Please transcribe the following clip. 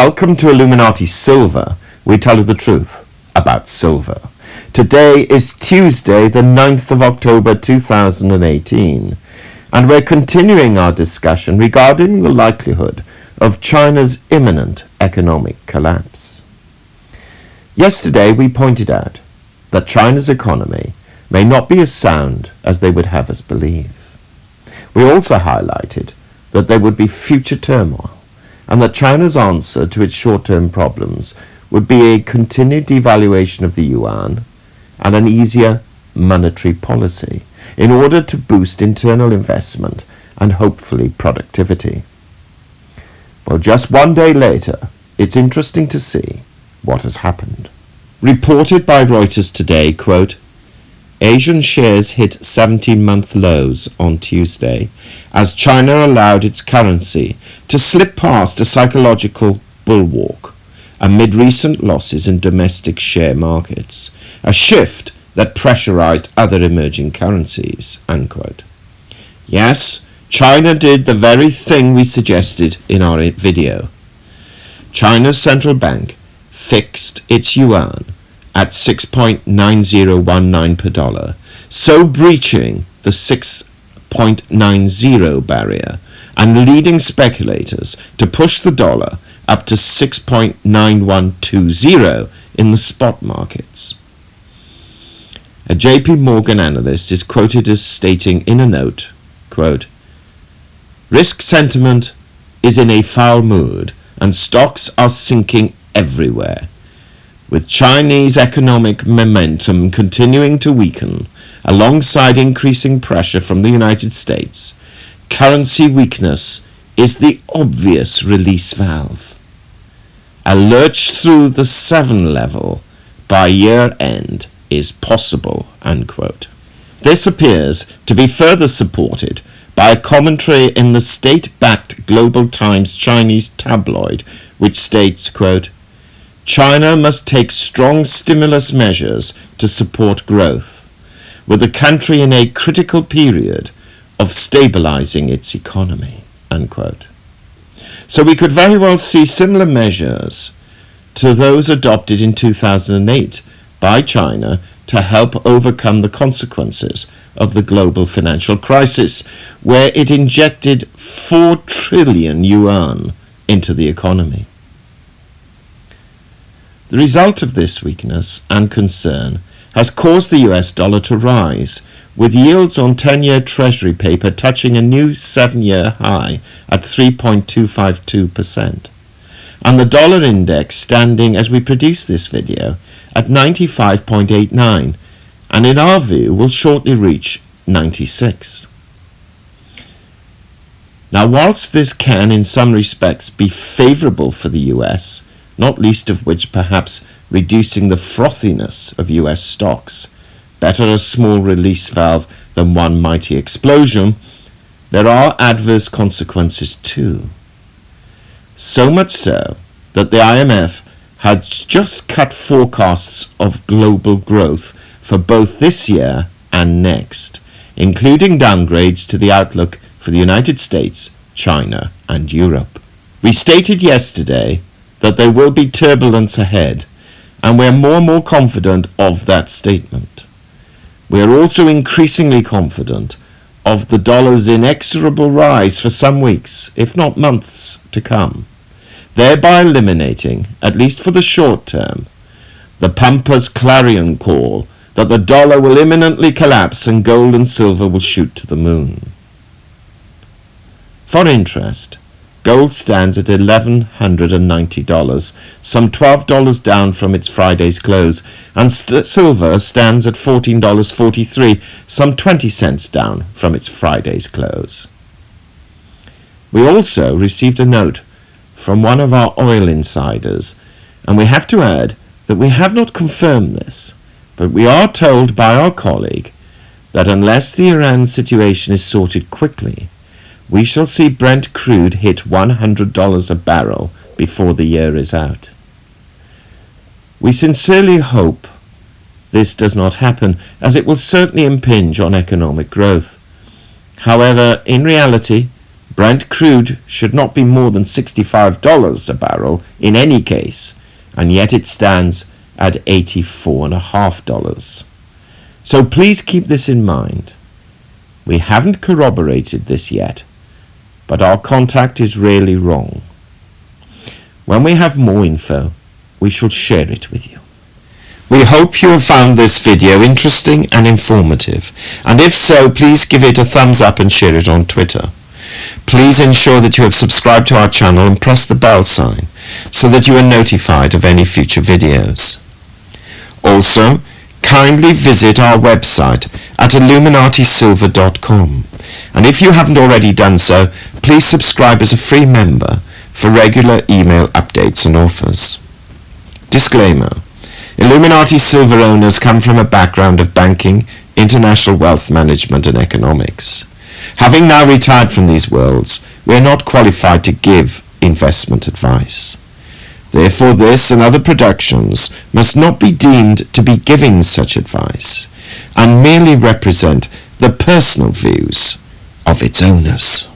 Welcome to Illuminati Silver. We tell you the truth about silver. Today is Tuesday, the 9th of October 2018, and we're continuing our discussion regarding the likelihood of China's imminent economic collapse. Yesterday we pointed out that China's economy may not be as sound as they would have us believe. We also highlighted that there would be future turmoil, and that China's answer to its short-term problems would be a continued devaluation of the Yuan and an easier monetary policy in order to boost internal investment and hopefully productivity. Well, just one day later, it's interesting to see what has happened. Reported by Reuters today, quote, Asian shares hit 17-month lows on Tuesday as China allowed its currency to slip past a psychological bulwark amid recent losses in domestic share markets, a shift that pressurized other emerging currencies, unquote. Yes, China did the very thing we suggested in our video. China's central bank fixed its yuan at 6.9019 per dollar, so breaching the 6.90 barrier and leading speculators to push the dollar up to 6.9120 in the spot markets. A JP Morgan analyst is quoted as stating in a note, quote, risk sentiment is in a foul mood and stocks are sinking everywhere. With Chinese economic momentum continuing to weaken, alongside increasing pressure from the United States, currency weakness is the obvious release valve. A lurch through the 7 level by year end is possible, unquote. This appears to be further supported by a commentary in the state-backed Global Times Chinese tabloid, which states, quote, China must take strong stimulus measures to support growth, with the country in a critical period of stabilizing its economy, unquote. So we could very well see similar measures to those adopted in 2008 by China to help overcome the consequences of the global financial crisis, where it injected 4 trillion yuan into the economy. The result of this weakness and concern has caused the US dollar to rise, with yields on 10-year Treasury paper touching a new 7-year high at 3.252%, and the dollar index standing, as we produce this video, at 95.89, and in our view will shortly reach 96. Now, whilst this can in some respects be favourable for the US, not least of which perhaps reducing the frothiness of US stocks, better a small release valve than one mighty explosion, there are adverse consequences too. So much so that the IMF has just cut forecasts of global growth for both this year and next, including downgrades to the outlook for the United States, China, and Europe. We stated yesterday that there will be turbulence ahead, and we're more and more confident of that statement. We are also increasingly confident of the dollar's inexorable rise for some weeks, if not months, to come, thereby eliminating, at least for the short term, the pampas clarion call that the dollar will imminently collapse and gold and silver will shoot to the moon. For interest, gold stands at $1,190, some $12 down from its Friday's close, and silver stands at $14.43, some 20 cents down from its Friday's close. We also received a note from one of our oil insiders, and we have to add that we have not confirmed this, but we are told by our colleague that unless the Iran situation is sorted quickly, we shall see Brent crude hit $100 a barrel before the year is out. We sincerely hope this does not happen, as it will certainly impinge on economic growth. However, in reality, Brent crude should not be more than $65 a barrel in any case, and yet it stands at $84.50. So please keep this in mind. We haven't corroborated this yet, but our contact is really wrong. When we have more info, we shall share it with you. We hope you have found this video interesting and informative, and if so, please give it a thumbs up and share it on Twitter. Please ensure that you have subscribed to our channel and press the bell sign so that you are notified of any future videos. Also, kindly visit our website at illuminatisilver.com, and if you haven't already done so, please subscribe as a free member for regular email updates and offers. Disclaimer: Illuminati Silver owners come from a background of banking, international wealth management and economics. Having now retired from these worlds, we are not qualified to give investment advice. Therefore, this and other productions must not be deemed to be giving such advice, and merely represent the personal views of its owners.